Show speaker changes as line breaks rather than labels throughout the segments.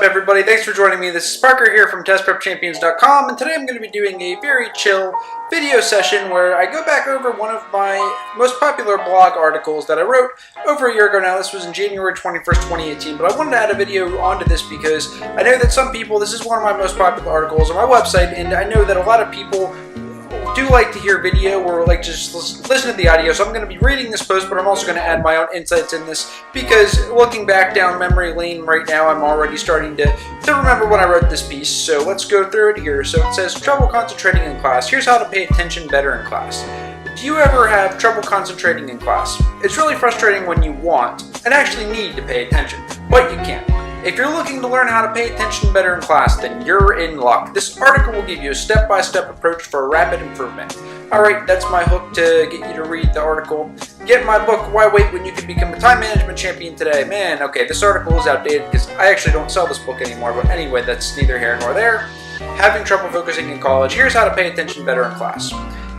Everybody, thanks for joining me. This is Parker here from testprepchampions.com, and today I'm going to be doing a very chill video session where I go back over one of my most popular blog articles that I wrote over a year ago now. This was in January 21st, 2018, but I wanted to add a video onto this because I know that some people, this is one of my most popular articles on my website, and I know that a lot of people do like to hear video or like just listen to the audio, so I'm going to be reading this post, but I'm also going to add my own insights in this because looking back down memory lane right now, I'm already starting to remember when I wrote this piece. So let's go through it here. So it says, trouble concentrating in class. Here's how to pay attention better in class. Do you ever have trouble concentrating in class? It's really frustrating when you want and actually need to pay attention, but you can't. If you're looking to learn how to pay attention better in class, then you're in luck. This article will give you a step-by-step approach for a rapid improvement. Alright, that's my hook to get you to read the article. Get my book, Why Wait When You Can Become a Time Management Champion Today. Man, okay, this article is outdated because I actually don't sell this book anymore, but anyway, that's neither here nor there. Having trouble focusing in college. Here's how to pay attention better in class.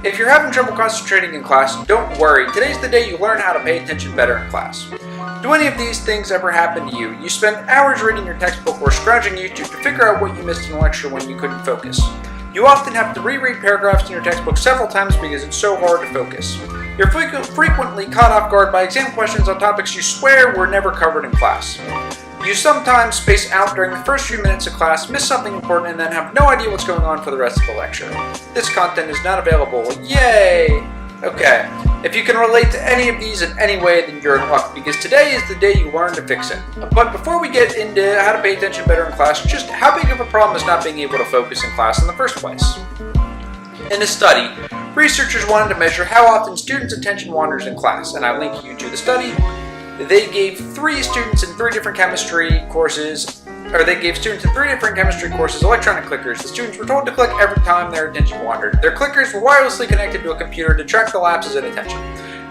If you're having trouble concentrating in class, don't worry. Today's the day you learn how to pay attention better in class. Do any of these things ever happen to you? You spend hours reading your textbook or scrounging YouTube to figure out what you missed in a lecture when you couldn't focus. You often have to reread paragraphs in your textbook several times because it's so hard to focus. You're frequently caught off guard by exam questions on topics you swear were never covered in class. You sometimes space out during the first few minutes of class, miss something important, and then have no idea what's going on for the rest of the lecture. This content is not available. Yay! Okay, if you can relate to any of these in any way, then you're in luck, because today is the day you learn to fix it. But before we get into how to pay attention better in class, just how big of a problem is not being able to focus in class in the first place? In a study, researchers wanted to measure how often students' attention wanders in class, and I link you to the study. They gave students in three different chemistry courses electronic clickers. The students were told to click every time their attention wandered. Their clickers were wirelessly connected to a computer to track the lapses in attention.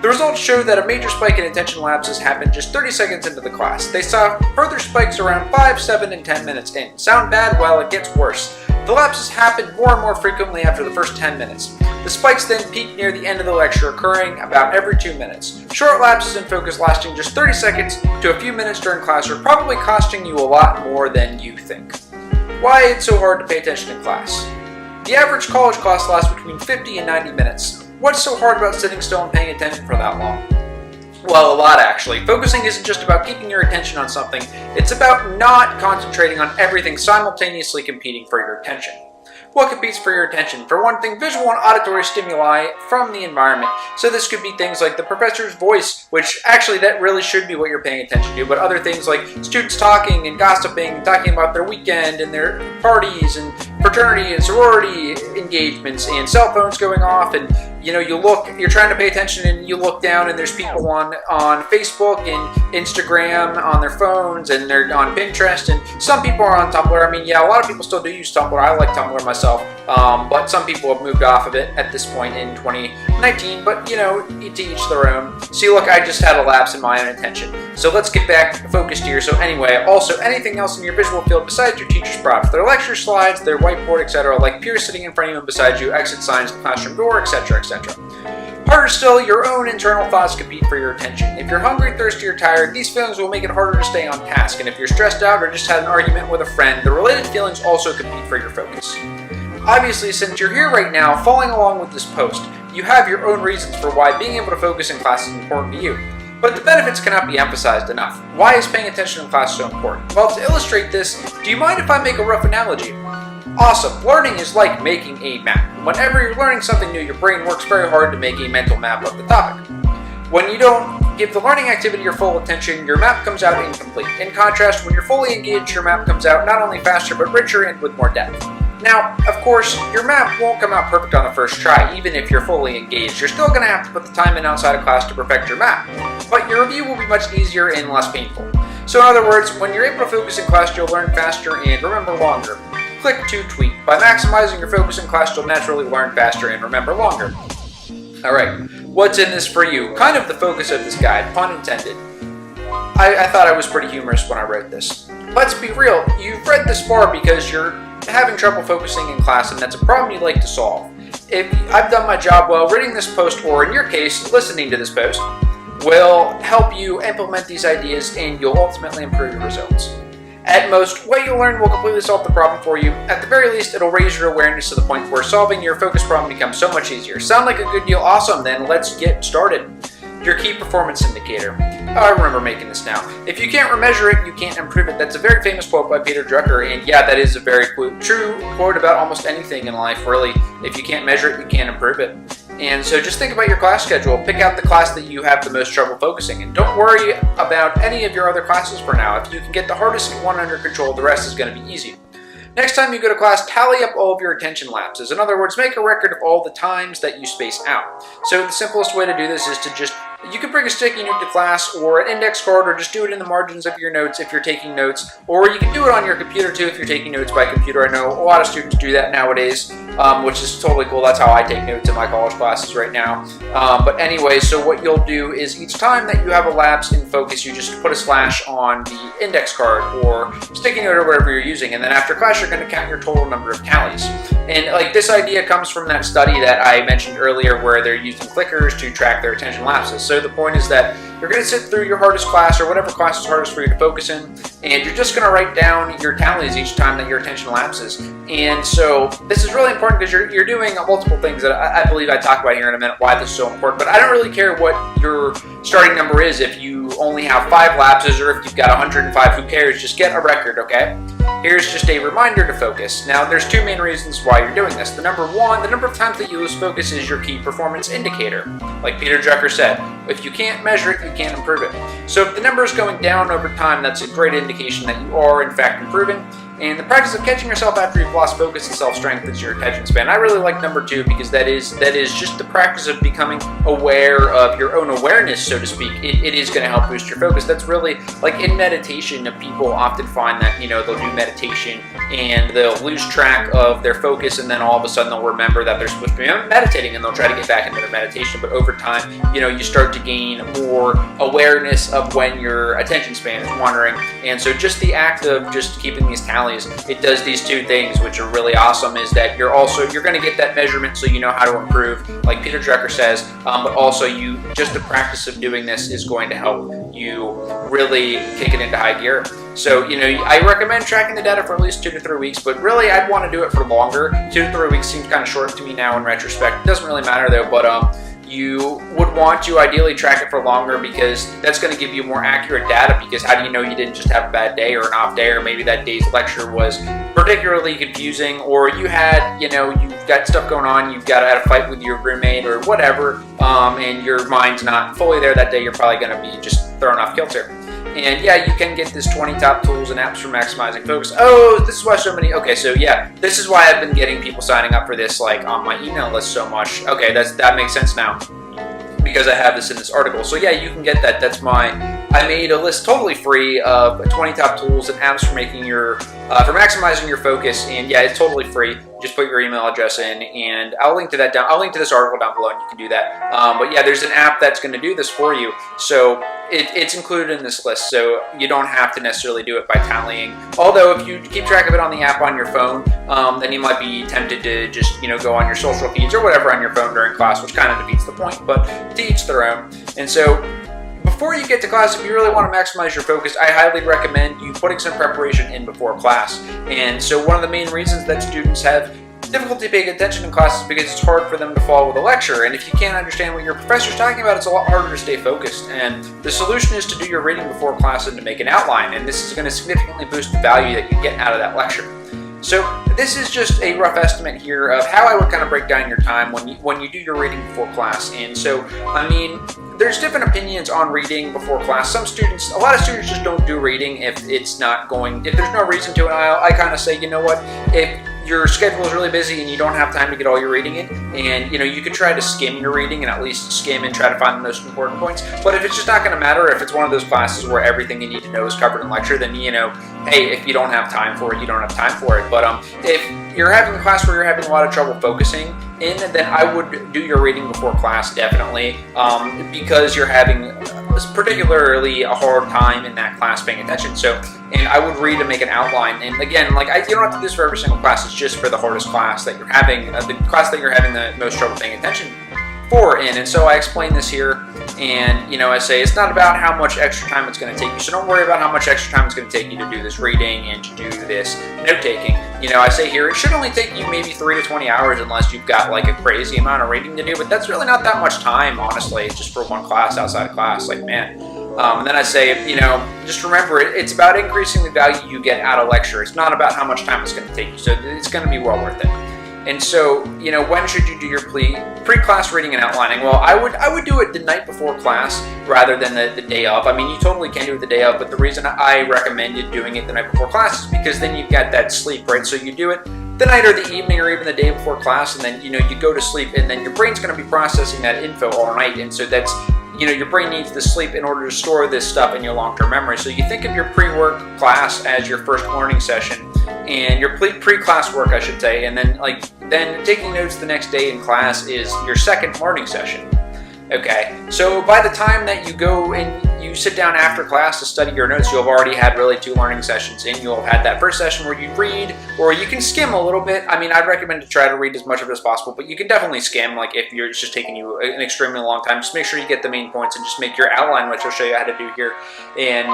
The results showed that a major spike in attention lapses happened just 30 seconds into the class. They saw further spikes around 5, 7, and 10 minutes in. Sound bad? Well, it gets worse. The lapses happened more and more frequently after the first 10 minutes. The spikes then peaked near the end of the lecture, occurring about every 2 minutes. Short lapses in focus lasting just 30 seconds to a few minutes during class are probably costing you a lot more than you think. Why it's so hard to pay attention in class? The average college class lasts between 50 and 90 minutes. What's so hard about sitting still and paying attention for that long? Well, a lot actually. Focusing isn't just about keeping your attention on something, it's about not concentrating on everything simultaneously competing for your attention. What competes for your attention? For one thing, visual and auditory stimuli from the environment. So this could be things like the professor's voice, which actually that really should be what you're paying attention to, but other things like students talking and gossiping and talking about their weekend and their parties and fraternity and sorority engagements and cell phones going off, and you're trying to pay attention and you look down and there's people on Facebook and Instagram on their phones, and they're on Pinterest, and some people are on Tumblr. I mean, yeah, a lot of people still do use Tumblr. I like Tumblr myself, but some people have moved off of it at this point in 2019, but to each their own. See, look, I just had a lapse in my own attention. So let's get back focused here. So anyway, also anything else in your visual field besides your teacher's props, their lecture slides, their whiteboard, etc., like peers sitting in front of you and beside you, exit signs, classroom door, etc., etc. Harder still, your own internal thoughts compete for your attention. If you're hungry, thirsty, or tired, these feelings will make it harder to stay on task. And if you're stressed out or just had an argument with a friend, the related feelings also compete for your focus. Obviously, since you're here right now, following along with this post, you have your own reasons for why being able to focus in class is important to you. But the benefits cannot be emphasized enough. Why is paying attention in class so important? Well, to illustrate this, do you mind if I make a rough analogy? Awesome. Learning is like making a map. Whenever you're learning something new, your brain works very hard to make a mental map of the topic. When you don't give the learning activity your full attention, your map comes out incomplete. In contrast, when you're fully engaged, your map comes out not only faster, but richer and with more depth. Now, of course, your map won't come out perfect on the first try, even if you're fully engaged. You're still going to have to put the time in outside of class to perfect your map, but your review will be much easier and less painful. So in other words, when you're able to focus in class, you'll learn faster and remember longer. Click to tweet. By maximizing your focus in class, you'll naturally learn faster and remember longer. Alright, what's in this for you? Kind of the focus of this guide, pun intended. I thought I was pretty humorous when I wrote this. Let's be real, you've read this far because you're having trouble focusing in class, and that's a problem you'd like to solve. if I've done my job well, reading this post, or in your case, listening to this post, will help you implement these ideas and you'll ultimately improve your results. At most, what you'll learn will completely solve the problem for you. At the very least, it'll raise your awareness to the point where solving your focus problem becomes so much easier. Sound like a good deal? Awesome, then let's get started. Your key performance indicator. Oh, I remember making this now. If you can't measure it, you can't improve it. That's a very famous quote by Peter Drucker, and yeah, that is a very true quote about almost anything in life, really. If you can't measure it, you can't improve it. And so just think about your class schedule. Pick out the class that you have the most trouble focusing in. Don't worry about any of your other classes for now. If you can get the hardest one under control, the rest is going to be easy. Next time you go to class, tally up all of your attention lapses. In other words, make a record of all the times that you space out. So the simplest way to do this is to you can bring a sticky note to class or an index card, or just do it in the margins of your notes if you're taking notes, or you can do it on your computer too if you're taking notes by computer. I know a lot of students do that nowadays, which is totally cool. That's how I take notes in my college classes right now. But anyway, so what you'll do is each time that you have a lapse in focus, you just put a slash on the index card or sticky note or whatever you're using, and then after class you're going to count your total number of tallies. And like this idea comes from that study that I mentioned earlier where they're using clickers to track their attention lapses. So the point is that you're going to sit through your hardest class or whatever class is hardest for you to focus in, and you're just going to write down your tallies each time that your attention lapses. And so this is really important because you're doing multiple things that I believe I talk about here in a minute why this is so important, but I don't really care what your starting number is. If you only have 5 lapses or if you've got 105, who cares? Just get a record, okay? Here's just a reminder to focus. Now, there's 2 main reasons why you're doing this. The number of times that you lose focus is your key performance indicator. Like Peter Drucker said, if you can't measure it, you can't improve it. So if the number is going down over time, that's a great indication that you are in fact improving. And the practice of catching yourself after you've lost focus and self-strengthens your attention span. I really like number 2 because that is just the practice of becoming aware of your own awareness, so to speak. It is going to help boost your focus. That's really like in meditation. People often find that they'll do meditation and they'll lose track of their focus, and then all of a sudden they'll remember that they're supposed to be meditating and they'll try to get back into their meditation. But over time, you start to gain more awareness of when your attention span is wandering. And so just the act of just keeping these tallies, it does these 2 things which are really awesome, is that you're going to get that measurement so you know how to improve, like Peter Drucker says, but also just the practice of doing this is going to help you really kick it into high gear. So, I recommend tracking the data for at least 2 to 3 weeks, but really I'd want to do it for longer. 2 to 3 weeks seems kind of short to me now in retrospect. It doesn't really matter though, but you would want to ideally track it for longer because that's going to give you more accurate data, because how do you know you didn't just have a bad day or an off day, or maybe that day's lecture was particularly confusing, or you had, you've got stuff going on, you've got a fight with your roommate or whatever, and your mind's not fully there that day, you're probably going to be just thrown off kilter. And yeah, you can get this 20 top tools and apps for maximizing focus. Oh, this is why so many, okay, so yeah, this is why I've been getting people signing up for this, like on my email list so much. Okay, that makes sense now, because I have this in this article. So yeah, you can get that. I made a list totally free of 20 top tools and apps for for maximizing your focus, and yeah, it's totally free. Just put your email address in, and I'll link to this article down below, and you can do that. But yeah, there's an app that's going to do this for you. So it's included in this list, so you don't have to necessarily do it by tallying. Although if you keep track of it on the app on your phone, then you might be tempted to just go on your social feeds or whatever on your phone during class, which kind of defeats the point, but to each their own. And so before you get to class, if you really want to maximize your focus, I highly recommend you putting some preparation in before class. And so one of the main reasons that students have difficulty paying attention in class is because it's hard for them to follow with a lecture, and if you can't understand what your professor's talking about, it's a lot harder to stay focused. And the solution is to do your reading before class and to make an outline, and this is going to significantly boost the value that you get out of that lecture. So this is just a rough estimate here of how I would kind of break down your time when you do your reading before class. And so, I mean, there's different opinions on reading before class. A lot of students just don't do reading if there's no reason to, and I kind of say, you know what, if your schedule is really busy and you don't have time to get all your reading in, and you can try to skim your reading and at least skim and try to find the most important points. But if it's just not going to matter, if it's one of those classes where everything you need to know is covered in lecture, then hey, if you don't have time for it, you don't have time for it. But if you're having a class where you're having a lot of trouble focusing, in, then I would do your reading before class, definitely, because you're having particularly a hard time in that class paying attention. So, and I would read and make an outline. And again, like you don't have to do this for every single class. It's just for the hardest class that you're having, the class that you're having the most trouble paying attention for in. And so I explain this here, and I say it's not about how much extra time it's going to take you. So don't worry about how much extra time it's going to take you to do this reading and to do this note taking. I say here it should only take you maybe 3 to 20 hours unless you've got like a crazy amount of reading to do. But that's really not that much time, honestly. It's just for one class outside of class, like man. And then I say, just remember, it's about increasing the value you get out of lecture. It's not about how much time it's going to take you. So it's going to be well worth it. And so, when should you do your pre-class reading and outlining? Well, I would do it the night before class rather than the day of. I mean, you totally can do it the day of, but the reason I recommended doing it the night before class is because then you've got that sleep, right? So you do it the night or the evening or even the day before class, and then, you go to sleep, and then your brain's going to be processing that info all night. And so that's, your brain needs the sleep in order to store this stuff in your long-term memory. So you think of your pre-work class as your first learning session, and your pre-class work, I should say, and then taking notes the next day in class is your second learning session. Okay, so by the time that you go and you sit down after class to study your notes, you'll have already had really 2 learning sessions in. You'll have had that first session where you read, or you can skim a little bit. I mean, I'd recommend to try to read as much of it as possible, but you can definitely skim, like if it's just taking you an extremely long time. Just make sure you get the main points and just make your outline, which I'll show you how to do here. And,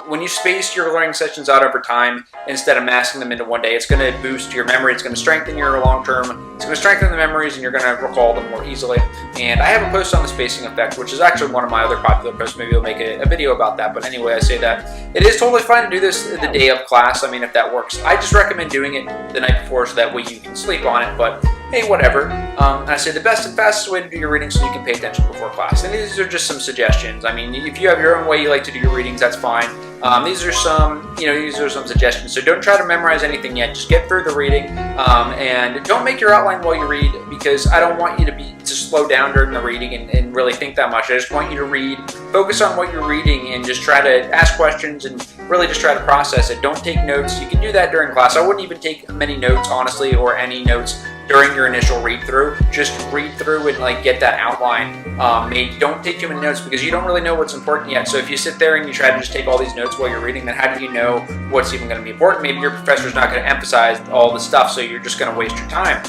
when you space your learning sessions out over time, instead of massing them into one day, it's going to boost your memory. It's going to strengthen your long-term. It's going to strengthen the memories, and you're going to recall them more easily. And I have a post on the spacing effect, which is actually one of my other popular posts. Maybe I'll make a video about that. But anyway, I say that it is totally fine to do this the day of class. I mean, if that works. I just recommend doing it the night before so that way you can sleep on it. But hey, whatever. And I say the best and fastest way to do your reading so you can pay attention before class. And these are just some suggestions. I mean, if you have your own way you like to do your readings, that's fine. These are some suggestions. So don't try to memorize anything yet. Just get through the reading, and don't make your outline while you read, because I don't want you to slow down during the reading and really think that much. I just want you to read, focus on what you're reading, and just try to ask questions and really just try to process it. Don't take notes. You can do that during class. I wouldn't even take many notes, honestly, or any notes during your initial read through. Just read through and get that outline made. Don't take too many notes because you don't really know what's important yet. So if you sit there and you try to just take all these notes while you're reading, then how do you know what's even going to be important? Maybe your professor's not going to emphasize all the stuff, so you're just going to waste your time.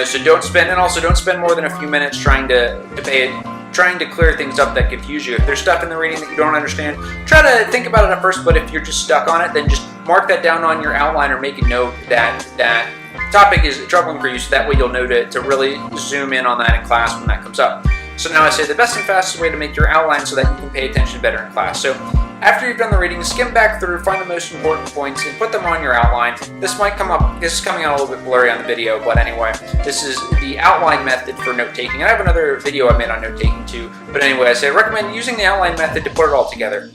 So don't spend more than a few minutes trying to clear things up that confuse you. If there's stuff in the reading that you don't understand, try to think about it at first, but if you're just stuck on it, then just mark that down on your outline or make a note that topic is troubling for you, so that way you'll know to really zoom in on that in class when that comes up. So now I say the best and fastest way to make your outline so that you can pay attention better in class. So after you've done the reading, skim back through, find the most important points, and put them on your outline. This might come up, this is coming out a little bit blurry on the video, but anyway, this is the outline method for note-taking. I have another video I made on note-taking too, but anyway, I say recommend using the outline method to put it all together.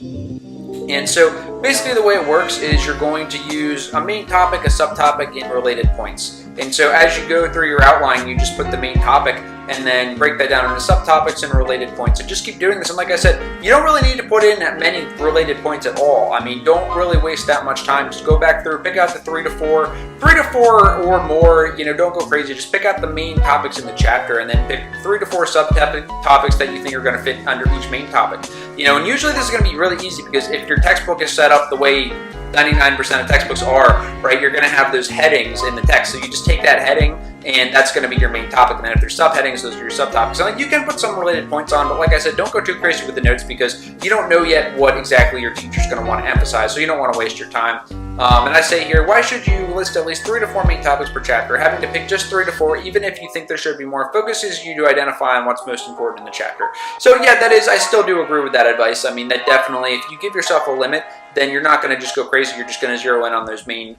And so basically the way it works is you're going to use a main topic, a subtopic, and related points. And so as you go through your outline, you just put the main topic and then break that down into subtopics and related points. And just keep doing this. And like I said, you don't really need to put in that many related points at all. I mean, don't really waste that much time. Just go back through, pick out the 3 to 4 or more. Don't go crazy. Just pick out the main topics in the chapter and then pick 3 to 4 subtopics that you think are going to fit under each main topic. And usually this is going to be really easy because if your textbook is set up the way 99% of textbooks are, right, you're going to have those headings in the text. So you just take that heading, and that's going to be your main topic. And then if there's subheadings, those are your subtopics. And you can put some related points on, but like I said, don't go too crazy with the notes because you don't know yet what exactly your teacher's going to want to emphasize, so you don't want to waste your time. And I say here, why should you list at least 3 to 4 main topics per chapter? Having to pick just 3 to 4, even if you think there should be more, focuses you to identify on what's most important in the chapter. So yeah, I still do agree with that advice. I mean, that definitely, if you give yourself a limit, then you're not going to just go crazy. You're just going to zero in on those main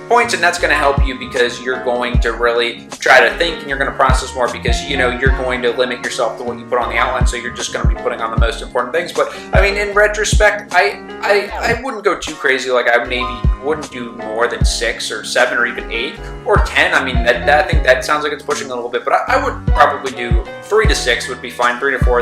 points, and that's going to help you because you're going to really try to think and you're going to process more because you're going to limit yourself to what you put on the outline. So you're just going to be putting on the most important things. But I mean, in retrospect, I wouldn't go too crazy. Like I maybe wouldn't do more than 6 or 7 or even 8 or 10. I mean, I think that sounds like it's pushing a little bit, but I would probably do 3 to 6 would be fine. 3 to 4.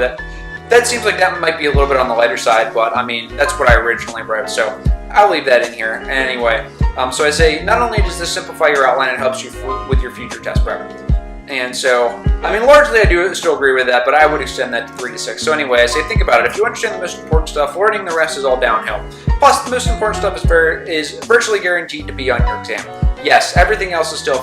That seems like that might be a little bit on the lighter side, but I mean, that's what I originally wrote, so I'll leave that in here. Anyway, so I say, not only does this simplify your outline, it helps you with your future test prep. And so, I mean, largely I do still agree with that, but I would extend that to 3 to 6. So anyway, I say think about it. If you understand the most important stuff, learning the rest is all downhill. Plus, the most important stuff is virtually guaranteed to be on your exam. Yes, everything else is still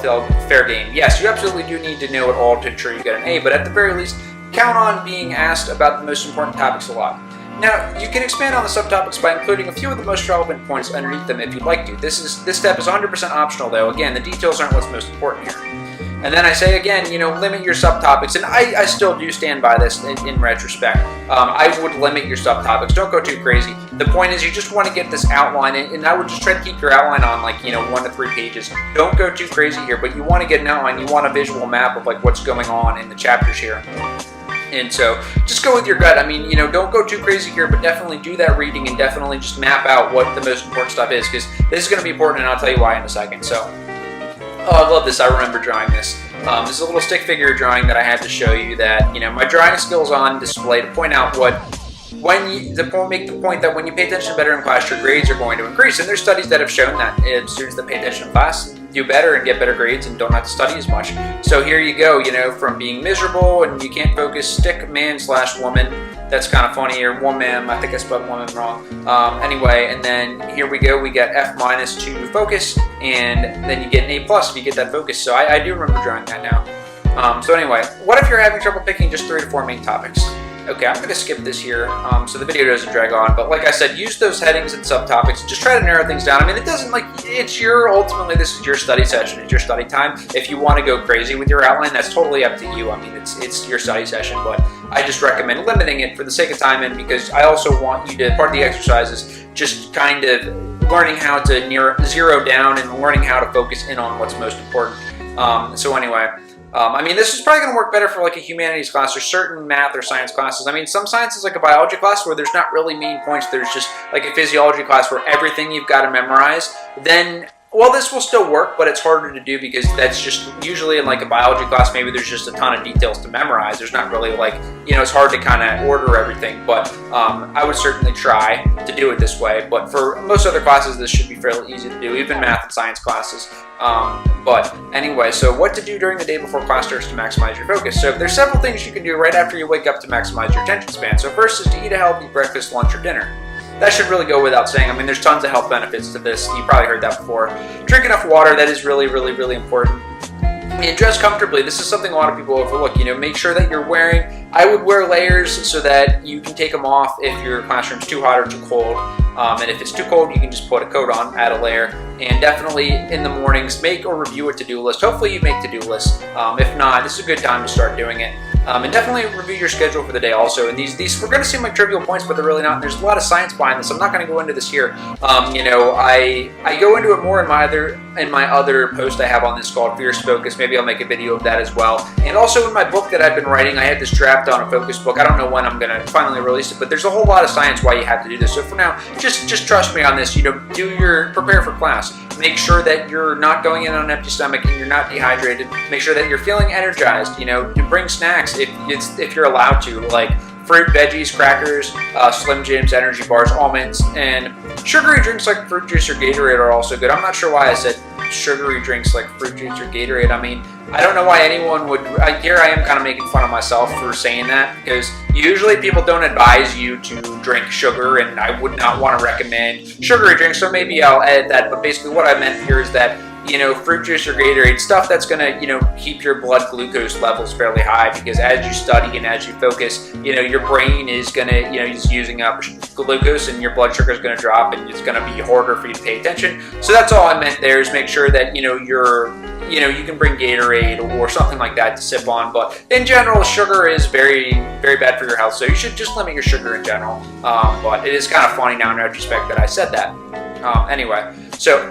fair game. Yes, you absolutely do need to know it all to ensure you get an A, but at the very least, count on being asked about the most important topics a lot. Now, you can expand on the subtopics by including a few of the most relevant points underneath them if you'd like to. This step is 100% optional though. Again, the details aren't what's most important here. And then I say again, limit your subtopics, and I still do stand by this in retrospect. I would limit your subtopics. Don't go too crazy. The point is you just want to get this outline, and I would just try to keep your outline on 1 to 3 pages. Don't go too crazy here, but you want to get an outline. You want a visual map of what's going on in the chapters here. And so just go with your gut. I mean, don't go too crazy here, but definitely do that reading and definitely just map out what the most important stuff is, because this is going to be important, and I'll tell you why in a second. So, oh, I love this. I remember drawing this. This is a little stick figure drawing that I had to show you that, my drawing skills on display to point out make the point that when you pay attention better in class, your grades are going to increase. And there's studies that have shown that students that pay attention in class do better and get better grades and don't have to study as much. So here you go, from being miserable and you can't focus, stick man/woman. That's kind of funny, or woman. I think I spelled woman wrong. Anyway, and then here we go. We get F- to focus, and then you get an A+ if you get that focus. So I do remember drawing that now. So anyway, what if you're having trouble picking just 3 to 4 main topics? Okay, I'm going to skip this here so the video doesn't drag on, but like I said, use those headings and subtopics. Just try to narrow things down. I mean, it doesn't ultimately this is your study session, it's your study time. If you want to go crazy with your outline, that's totally up to you. I mean, it's your study session, but I just recommend limiting it for the sake of time, and because I also want you to, part of the exercise is just kind of learning how to zero down and learning how to focus in on what's most important. So anyway, I mean, this is probably going to work better for a humanities class or certain math or science classes. I mean, some science is like a biology class where there's not really main points. There's just like a physiology class where everything you've got to memorize. Then, well, this will still work, but it's harder to do because that's just usually in a biology class, maybe there's just a ton of details to memorize. There's not really it's hard to kind of order everything, but I would certainly try to do it this way. But for most other classes, this should be fairly easy to do, even math and science classes. But anyway, so what to do during the day before class starts to maximize your focus. So there's several things you can do right after you wake up to maximize your attention span. So first is to eat a healthy breakfast, lunch, or dinner. That should really go without saying. I mean, there's tons of health benefits to this. You probably heard that before. Drink enough water. That is really, really, really important. And dress comfortably. This is something a lot of people overlook. Make sure that you're wearing, I would wear layers so that you can take them off if your classroom's too hot or too cold. And if it's too cold, you can just put a coat on, add a layer. And definitely in the mornings, make or review a to-do list. Hopefully you make to-do lists. If not, this is a good time to start doing it. And definitely review your schedule for the day also. And these we're going to seem like trivial points, but they're really not. There's a lot of science behind this. I'm not going to go into this here. I go into it more in my other post I have on this called Fierce Focus. Maybe I'll make a video of that as well. And also in my book that I've been writing, I had this draft on a focus book. I don't know when I'm going to finally release it, but there's a whole lot of science why you have to do this. So for now, just trust me on this. Prepare for class. Make sure that you're not going in on an empty stomach and you're not dehydrated. Make sure that you're feeling energized. Bring snacks if you're allowed to, like fruit, veggies, crackers, Slim Jims, energy bars, almonds, and sugary drinks like fruit juice or Gatorade are also good. I'm not sure why I said sugary drinks like fruit juice or Gatorade. I mean, I don't know why anyone would. Here I am kind of making fun of myself for saying that, because usually people don't advise you to drink sugar, and I would not want to recommend sugary drinks, so maybe I'll edit that. But basically what I meant here is that fruit juice or Gatorade, stuff that's going to, keep your blood glucose levels fairly high, because as you study and as you focus, your brain is going to, is using up glucose and your blood sugar is going to drop, and it's going to be harder for you to pay attention. So that's all I meant there, is make sure that, you can bring Gatorade or something like that to sip on. But in general, sugar is very, very bad for your health, so you should just limit your sugar in general. But it is kind of funny now in retrospect that I said that. Anyway, so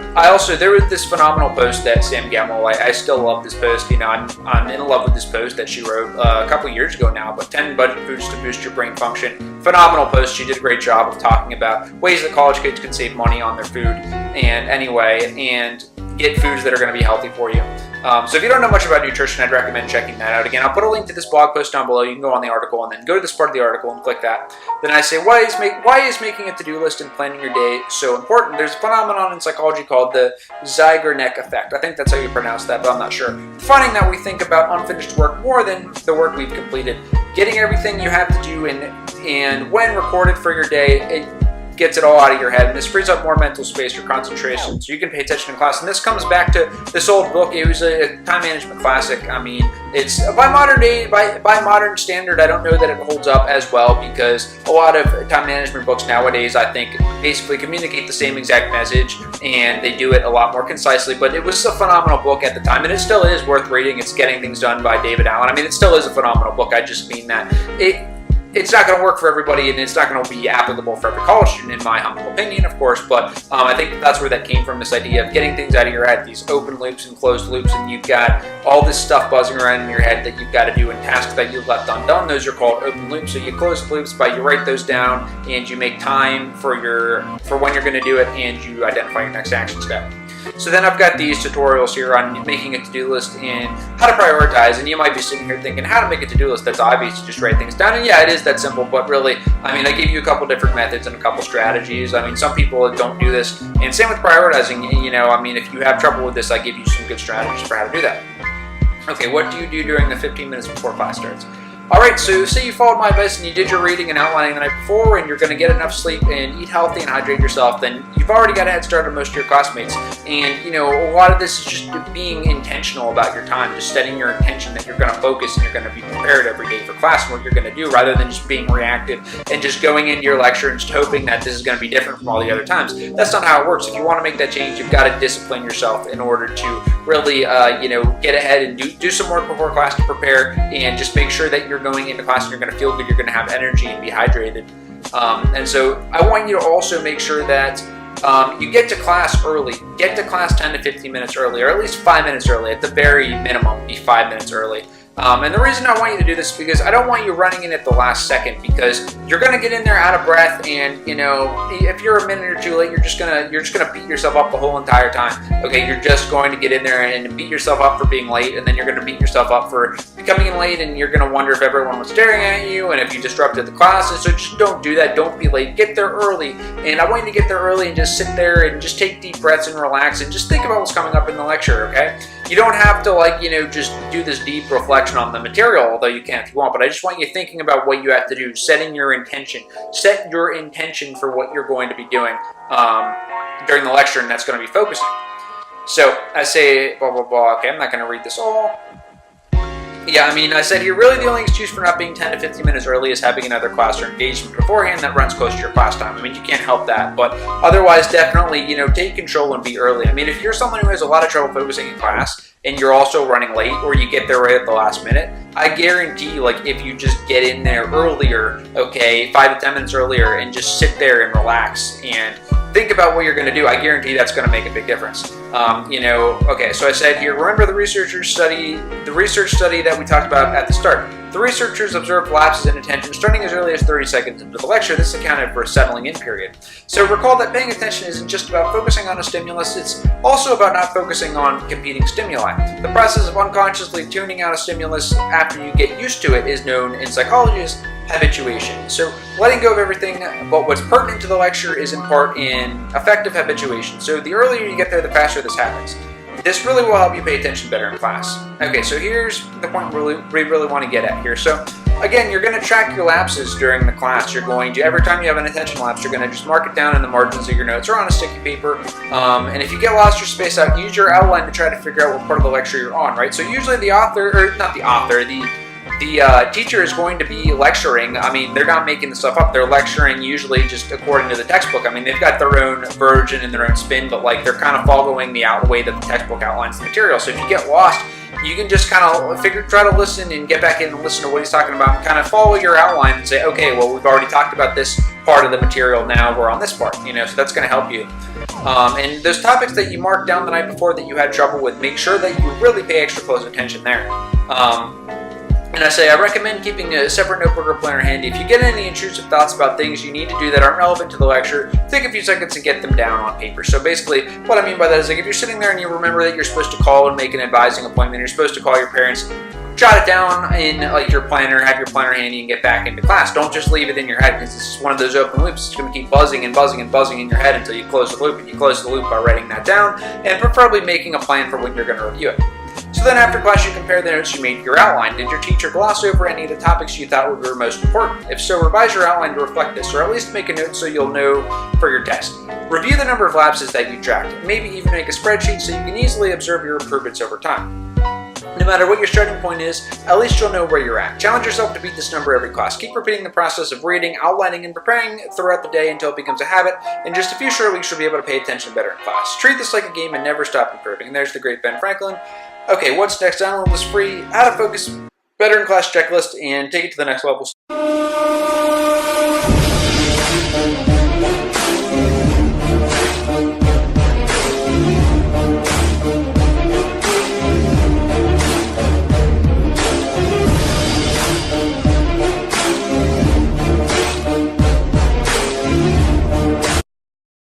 there was this phenomenal post that Sam Gamble, I still love this post. I'm in love with this post that she wrote a couple years ago now, but 10 budget foods to boost your brain function. Phenomenal post. She did a great job of talking about ways that college kids can save money on their food and get foods that are going to be healthy for you. So if you don't know much about nutrition, I'd recommend checking that out. Again, I'll put a link to this blog post down below. You can go on the article and then go to this part of the article and click that. Then I say, why is making a to-do list and planning your day so important? There's a phenomenon in psychology called the Zeigarnik effect. I think that's how you pronounce that, but I'm not sure. Finding that we think about unfinished work more than the work we've completed. Getting everything you have to do and when recorded for your day, it gets it all out of your head, and this frees up more mental space for concentration, so you can pay attention in class. And this comes back to this old book. It was a time management classic. I mean, it's by modern standard, I don't know that it holds up as well, because a lot of time management books nowadays, I think, basically communicate the same exact message, and they do it a lot more concisely. But it was a phenomenal book at the time, and it still is worth reading. It's Getting Things Done by David Allen. I mean, it still is a phenomenal book. I just mean that it's not going to work for everybody, and it's not going to be applicable for every college student, in my humble opinion, of course, but I think that's where that came from, this idea of getting things out of your head, these open loops and closed loops, and you've got all this stuff buzzing around in your head that you've got to do, and tasks that you've left undone. Those are called open loops. So you close the loops by you write those down, and you make time for when you're going to do it, and you identify your next action step. So then I've got these tutorials here on making a to-do list and how to prioritize, and you might be sitting here thinking, how to make a to-do list? That's obvious, you just write things down, and yeah, it is that simple, but really, I mean, I gave you a couple different methods and a couple strategies. I mean, some people don't do this, and same with prioritizing. You know, I mean, if you have trouble with this, I give you some good strategies for how to do that. Okay, what do you do during the 15 minutes before class starts? Alright, so say you followed my advice and you did your reading and outlining the night before, and you're going to get enough sleep and eat healthy and hydrate yourself, then you've already got a head start on most of your classmates. And, you know, a lot of this is just being intentional about your time, just setting your intention that you're going to focus and you're going to be prepared every day for class and what you're going to do, rather than just being reactive and just going into your lecture and just hoping that this is going to be different from all the other times. That's not how it works. If you want to make that change, you've got to discipline yourself in order to really, you know, get ahead and do some work before class to prepare, and just make sure that you're going into class and you're going to feel good, you're going to have energy and be hydrated. And so I want you to also make sure that you get to class early. Get to class 10 to 15 minutes early, or at least 5 minutes early. At the very minimum, be 5 minutes early. And the reason I want you to do this is because I don't want you running in at the last second, because you're going to get in there out of breath, and you know, if you're a minute or two late, you're just gonna beat yourself up the whole entire time. Okay, you're just going to get in there and beat yourself up for being late, and then you're going to beat yourself up for coming in late, and you're going to wonder if everyone was staring at you and if you disrupted the classes. So just don't do that. Don't be late. Get there early, and I want you to get there early and just sit there and just take deep breaths and relax and just think about what's coming up in the lecture. Okay, you don't have to, like, you know, just do this deep reflection on the material, although you can if you want, but I just want you thinking about what you have to do, setting your intention. Set your intention for what you're going to be doing during the lecture, and that's going to be focusing. So I say blah blah blah. Okay, I'm not going to read this all. Yeah, I mean, I said here, really the only excuse for not being 10 to 15 minutes early is having another class or engagement beforehand that runs close to your class time. I mean, you can't help that, but otherwise, definitely, you know, take control and be early. I mean, if you're someone who has a lot of trouble focusing in class, and you're also running late, or you get there right at the last minute, I guarantee, like, if you just get in there earlier, okay, 5 to 10 minutes earlier, and just sit there and relax and think about what you're going to do, I guarantee that's going to make a big difference. You know, okay, so I said here, remember the research study that we talked about at the start. The researchers observed lapses in attention starting as early as 30 seconds into the lecture. This accounted for a settling in period. So recall that paying attention isn't just about focusing on a stimulus, it's also about not focusing on competing stimuli. The process of unconsciously tuning out a stimulus after you get used to it is known in psychology as habituation. So letting go of everything but what's pertinent to the lecture is in part in effective habituation. So the earlier you get there, the faster this happens. This really will help you pay attention better in class. Okay, so here's the point we really want to get at here. So again, you're going to track your lapses during the class. You're going to, every time you have an attention lapse, you're going to just mark it down in the margins of your notes or on a sticky paper. And if you get lost or space out, use your outline to try to figure out what part of the lecture you're on, right? So usually the teacher is going to be lecturing. I mean, they're not making the stuff up. They're lecturing usually just according to the textbook. I mean, they've got their own version and their own spin, but like they're kind of following the way that the textbook outlines the material. So if you get lost, you can just kind of try to listen and get back in and listen to what he's talking about and kind of follow your outline and say, okay, well, we've already talked about this part of the material, now we're on this part, you know, so that's going to help you. And those topics that you marked down the night before that you had trouble with, make sure that you really pay extra close attention there. And I recommend keeping a separate notebook or planner handy. If you get any intrusive thoughts about things you need to do that aren't relevant to the lecture, take a few seconds and get them down on paper. So basically, what I mean by that is, like, if you're sitting there and you remember that you're supposed to call and make an advising appointment, you're supposed to call your parents, jot it down in like your planner, have your planner handy, and get back into class. Don't just leave it in your head, because it's just one of those open loops. It's going to keep buzzing and buzzing and buzzing in your head until you close the loop, and you close the loop by writing that down and preferably making a plan for when you're going to review it. So then after class, you compare the notes you made to your outline. Did your teacher gloss over any of the topics you thought were most important? If so, revise your outline to reflect this, or at least make a note so you'll know for your test. Review the number of lapses that you tracked. Maybe even make a spreadsheet so you can easily observe your improvements over time. No matter what your starting point is, at least you'll know where you're at. Challenge yourself to beat this number every class. Keep repeating the process of reading, outlining, and preparing throughout the day until it becomes a habit. In just a few short weeks, you'll be able to pay attention better in class. Treat this like a game and never stop improving. And there's the great Ben Franklin. Okay, what's next? Download this free How to Focus Better in Class checklist and take it to the next level.